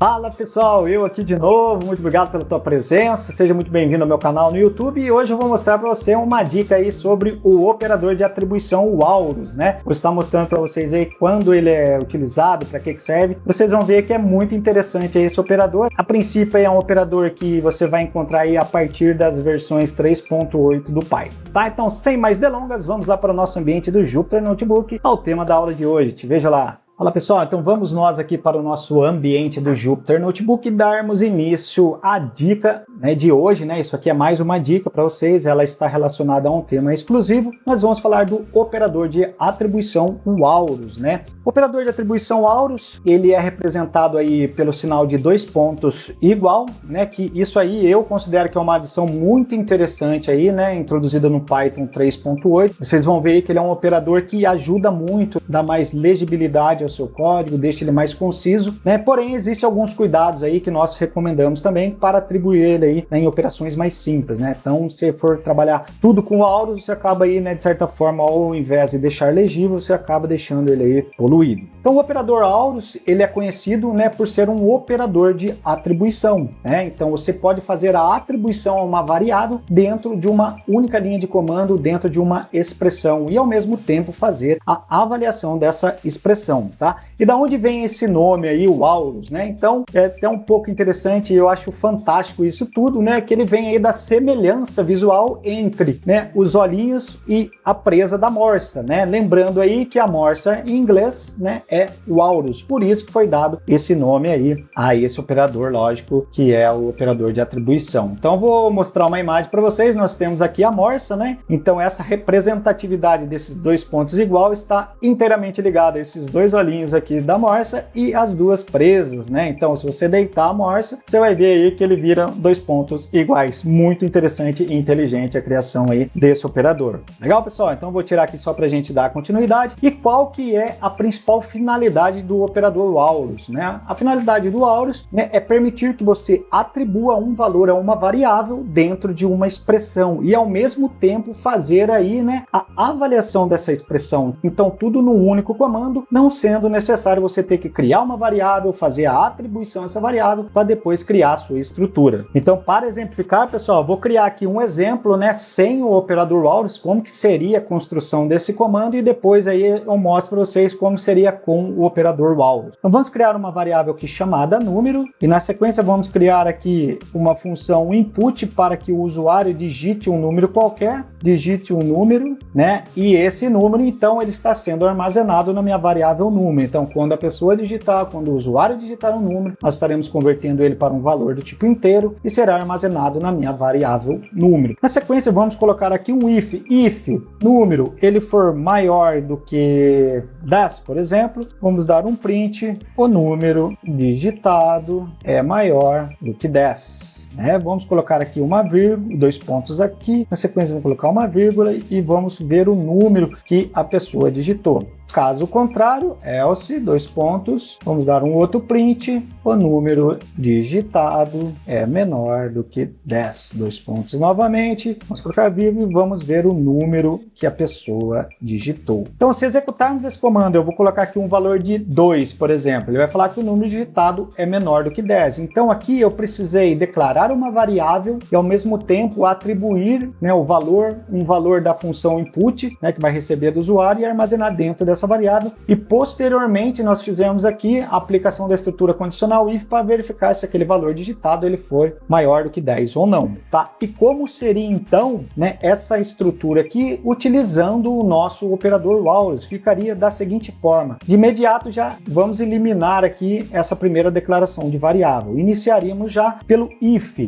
Fala pessoal, eu aqui de novo, muito obrigado pela tua presença, seja muito bem-vindo ao meu canal no YouTube e hoje eu vou mostrar para você uma dica aí sobre o operador de atribuição, o Aurus, né? Vou estar mostrando para vocês aí quando ele é utilizado, para que serve, vocês vão ver que é muito interessante aí esse operador. A princípio é um operador que você vai encontrar aí a partir das versões 3.8 do Python, tá? Então sem mais delongas, vamos lá para o nosso ambiente do Jupyter Notebook, ao tema da aula de hoje, te vejo lá. Fala pessoal, então vamos nós aqui para o nosso ambiente do Jupyter Notebook e darmos início à dica, né, de hoje, né? Isso aqui é mais uma dica para vocês, ela está relacionada a um tema exclusivo. Nós vamos falar do operador de atribuição, o Aurus, né? O operador de atribuição Aurus, ele é representado aí pelo sinal de 2 pontos igual, né? Que isso aí eu considero que é uma adição muito interessante aí, né? Introduzida no Python 3.8. Vocês vão ver que ele é um operador que ajuda muito, dá mais legibilidade ao seu código, deixa ele mais conciso, né? Porém, existem alguns cuidados aí que nós recomendamos também para atribuir ele aí, né, em operações mais simples, né? Então, se for trabalhar tudo com o Aurus, você acaba aí, né, de certa forma, ao invés de deixar legível, você acaba deixando ele aí poluído. Então, o operador Aurus, ele é conhecido, né, por ser um operador de atribuição, né? Então, você pode fazer a atribuição a uma variável dentro de uma única linha de comando, dentro de uma expressão e, ao mesmo tempo, fazer a avaliação dessa expressão. Tá? E da onde vem esse nome aí, o Aurus, né? Então é até um pouco interessante, eu acho fantástico isso tudo, né? Que ele vem aí da semelhança visual entre, né, os olhinhos e a presa da morsa, né? Lembrando aí que a morsa em inglês, né, é o Aurus, por isso que foi dado esse nome aí a esse operador, lógico, que é o operador de atribuição. Então vou mostrar uma imagem para vocês, nós temos aqui a morsa, né? Então essa representatividade desses dois pontos igual está inteiramente ligada a esses dois olhinhos aqui da morsa e as duas presas, né? Então, se você deitar a morsa, você vai ver aí que ele vira dois pontos iguais. Muito interessante e inteligente a criação aí desse operador. Legal, pessoal? Então, vou tirar aqui só para a gente dar continuidade. E qual que é a principal finalidade do operador Aurus, né? A finalidade do Aurus, né, é permitir que você atribua um valor a uma variável dentro de uma expressão e, ao mesmo tempo, fazer aí, né, a avaliação dessa expressão. Então, tudo num único comando, não sendo necessário você ter que criar uma variável, fazer a atribuição dessa variável para depois criar a sua estrutura. Então, para exemplificar, pessoal, vou criar aqui um exemplo, né, sem o operador Aurus, como que seria a construção desse comando e depois aí eu mostro para vocês como seria com o operador Aurus. Então, vamos criar uma variável aqui chamada número e na sequência vamos criar aqui uma função input para que o usuário digite um número qualquer, digite um número, né, e esse número, então, ele está sendo armazenado na minha variável número. Então, quando a pessoa digitar, quando o usuário digitar um número, nós estaremos convertendo ele para um valor do tipo inteiro e será armazenado na minha variável número. Na sequência, vamos colocar aqui um if. If número ele for maior do que 10, por exemplo, vamos dar um print, o número digitado é maior do que 10. Vamos colocar aqui uma vírgula, dois pontos aqui, na sequência vamos colocar uma vírgula e vamos ver o número que a pessoa digitou. Caso contrário, else, dois pontos, vamos dar um outro print, o número digitado é menor do que 10, dois pontos novamente, vamos colocar vírgula e vamos ver o número que a pessoa digitou. Então, se executarmos esse comando, eu vou colocar aqui um valor de 2, por exemplo, ele vai falar que o número digitado é menor do que 10. Então, aqui eu precisei declarar uma variável e, ao mesmo tempo, atribuir, né, o valor, um valor da função input, né, que vai receber do usuário e armazenar dentro dessa variável e posteriormente nós fizemos aqui a aplicação da estrutura condicional if para verificar se aquele valor digitado ele for maior do que 10 ou não, tá? E como seria então, né, essa estrutura aqui utilizando o nosso operador Aurus? Ficaria da seguinte forma: de imediato já vamos eliminar aqui essa primeira declaração de variável, iniciaríamos já pelo if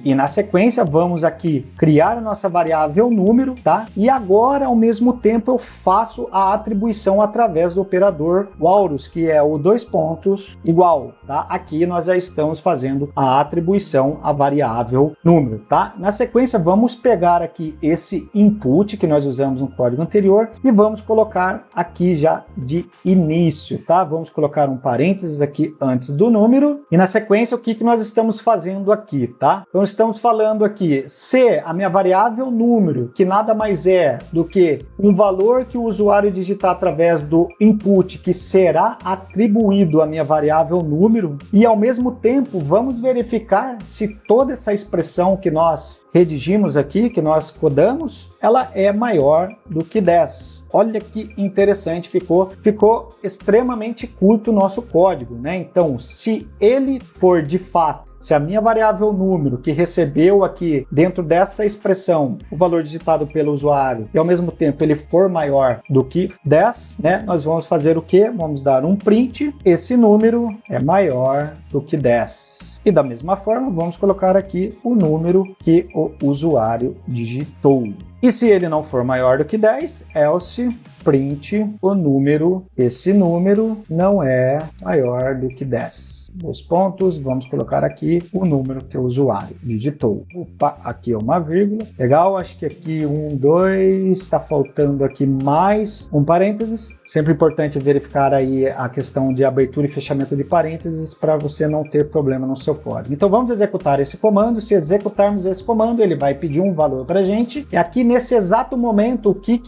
e na sequência vamos aqui criar a nossa variável número, tá? E agora ao mesmo tempo eu faço a atribuição através do operador Aurus, que é o dois pontos igual, tá? Aqui nós já estamos fazendo a atribuição à variável número, tá? Na sequência vamos pegar aqui esse input que nós usamos no código anterior e vamos colocar aqui já de início, tá? Vamos colocar um parênteses aqui antes do número e na sequência o que nós estamos fazendo aqui, tá? Então estamos falando aqui se a minha variável número, que nada mais é do que um valor que o usuário digitar através através do input que será atribuído à minha variável número, e ao mesmo tempo vamos verificar se toda essa expressão que nós redigimos aqui, que nós codamos, ela é maior do que 10. Olha que interessante, ficou extremamente curto o nosso código, né? Então, se ele for de fato, se a minha variável número que recebeu aqui dentro dessa expressão o valor digitado pelo usuário e ao mesmo tempo ele for maior do que 10, né? Nós vamos fazer o quê? Vamos dar um print, esse número é maior do que 10. E da mesma forma, vamos colocar aqui o número que o usuário digitou. E se ele não for maior do que 10, else print o número, esse número não é maior do que 10. Os pontos, vamos colocar aqui o número que o usuário digitou. Opa, aqui é uma vírgula. Legal, acho que aqui 1, 2, está faltando aqui mais um parênteses. Sempre importante verificar aí a questão de abertura e fechamento de parênteses para você não ter problema no seu código. Então vamos executar esse comando. Se executarmos esse comando, ele vai pedir um valor para a gente. E aqui nesse exato momento, o que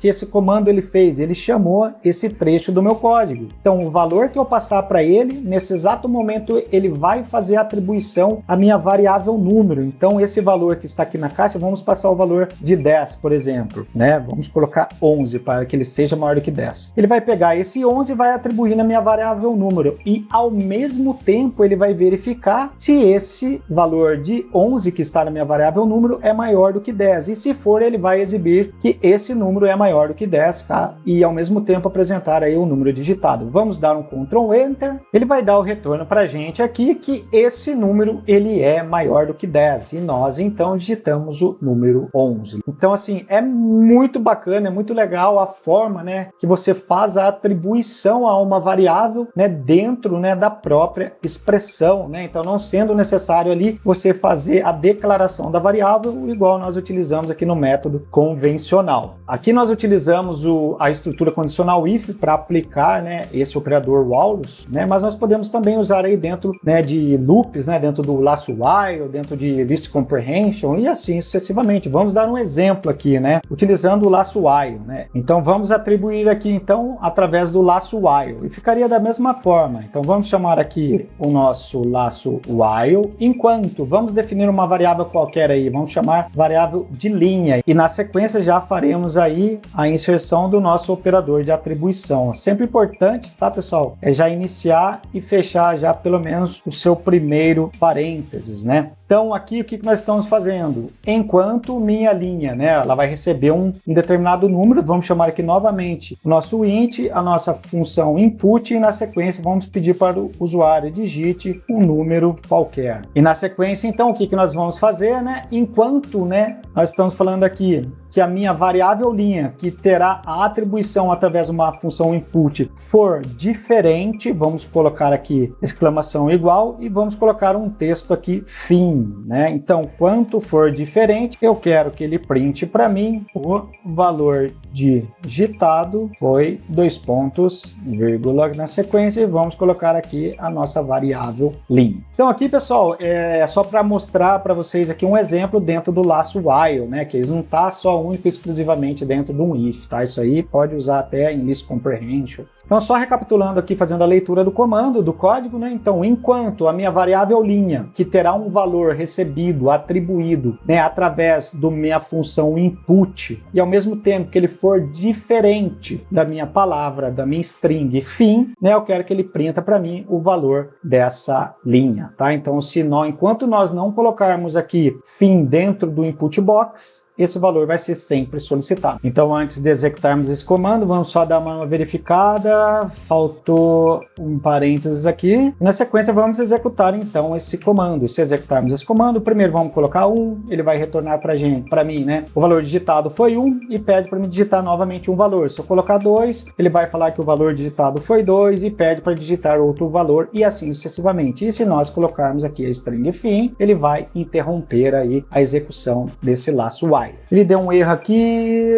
esse comando ele fez? Ele chamou esse trecho do meu código. Então o valor que eu passar para ele, nesse exato momento ele vai fazer a atribuição à minha variável número. Então esse valor que está aqui na caixa, vamos passar o valor de 10, por exemplo, né? Vamos colocar 11 para que ele seja maior do que 10. Ele vai pegar esse 11 e vai atribuir na minha variável número e ao mesmo tempo ele vai verificar se esse valor de 11 que está na minha variável número é maior do que 10 e se for ele vai exibir que esse número é maior do que 10, tá? E ao mesmo tempo apresentar aí o número digitado. Vamos dar um Ctrl Enter, ele vai dar o retorno para a gente aqui que esse número ele é maior do que 10 e nós então digitamos o número 11. Então assim, é muito bacana, é muito legal a forma, né, que você faz a atribuição a uma variável, né, dentro, né, da própria expressão, né? Então não sendo necessário ali você fazer a declaração da variável igual nós utilizamos aqui no método convencional. Aqui nós utilizamos a estrutura condicional if para aplicar, né, esse operador walrus, né, mas nós podemos também usar aí dentro, né, de loops, né, dentro do laço while, dentro de list comprehension e assim sucessivamente. Vamos dar um exemplo aqui, né, utilizando o laço while, né. Então vamos atribuir aqui então através do laço while e ficaria da mesma forma. Então vamos chamar aqui o nosso laço while enquanto vamos definir uma variável qualquer aí, vamos chamar variável de linha e na sequência já faremos aí a inserção do nosso operador de atribuição. Sempre importante, tá, pessoal? É já iniciar e fechar já pelo menos o seu primeiro parênteses, né? Então aqui o que nós estamos fazendo? Enquanto minha linha, né, ela vai receber um determinado número, vamos chamar aqui novamente o nosso int, a nossa função input e na sequência vamos pedir para o usuário digite um número qualquer. E na sequência então o que nós vamos fazer, né? Enquanto, né, nós estamos falando aqui que a minha variável linha, que terá a atribuição através de uma função input, for diferente, vamos colocar aqui exclamação igual e vamos colocar um texto aqui fim, né? Então, quanto for diferente, eu quero que ele print para mim o valor digitado foi 2 pontos, vírgula na sequência e vamos colocar aqui a nossa variável linha. Então aqui, pessoal, é só para mostrar para vocês aqui um exemplo dentro do laço while, né? Que eles não tá só único e exclusivamente dentro de um if, tá? Isso aí pode usar até em list comprehension. Então, só recapitulando aqui, fazendo a leitura do comando, do código, né? Então, enquanto a minha variável linha, que terá um valor recebido, atribuído, né, através da minha função input, e ao mesmo tempo que ele for diferente da minha palavra, da minha string fim, né, eu quero que ele printa para mim o valor dessa linha, tá? Então, enquanto nós não colocarmos aqui fim dentro do input box, esse valor vai ser sempre solicitado. Então, antes de executarmos esse comando, vamos só dar uma verificada. Faltou um parênteses aqui. Na sequência, vamos executar então esse comando. Se executarmos esse comando, primeiro vamos colocar 1, ele vai retornar para mim, né? O valor digitado foi 1 e pede para me digitar novamente um valor. Se eu colocar 2, ele vai falar que o valor digitado foi 2 e pede para digitar outro valor e assim sucessivamente. E se nós colocarmos aqui a string fim, ele vai interromper aí a execução desse laço while. vai. Ele deu um erro aqui,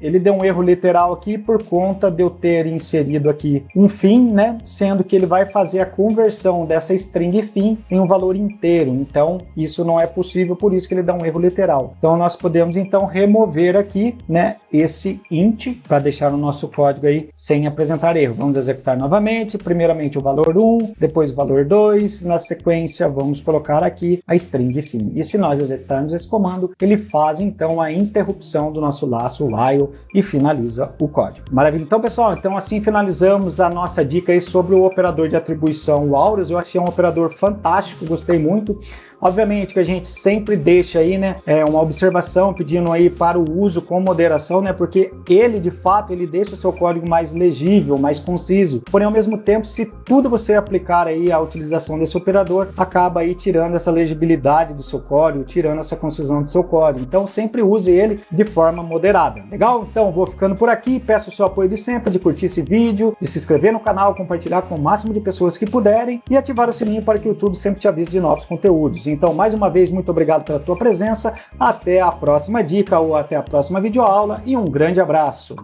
ele deu um erro literal aqui por conta de eu ter inserido aqui um fim, né? Sendo que ele vai fazer a conversão dessa string fim em um valor inteiro. Então, isso não é possível, por isso que ele dá um erro literal. Então, nós podemos então remover aqui, né, esse int para deixar o nosso código aí sem apresentar erro. Vamos executar novamente, primeiramente o valor 1, depois o valor 2, na sequência vamos colocar aqui a string fim. E se nós executarmos esse comando, ele faz então a interrupção do nosso laço while e finaliza o código. Maravilha. Então, pessoal, então assim finalizamos a nossa dica aí sobre o operador de atribuição Walrus. Eu achei um operador fantástico, gostei muito. Obviamente que a gente sempre deixa aí, né, uma observação pedindo aí para o uso com moderação, né, porque ele, de fato, ele deixa o seu código mais legível, mais conciso. Porém, ao mesmo tempo, se tudo você aplicar aí a utilização desse operador, acaba aí tirando essa legibilidade do seu código, tirando essa concisão do seu código. Então, sempre use ele de forma moderada. Legal? Então, vou ficando por aqui. Peço o seu apoio de sempre, de curtir esse vídeo, de se inscrever no canal, compartilhar com o máximo de pessoas que puderem e ativar o sininho para que o YouTube sempre te avise de novos conteúdos. Então, mais uma vez, muito obrigado pela tua presença, até a próxima dica ou até a próxima videoaula e um grande abraço!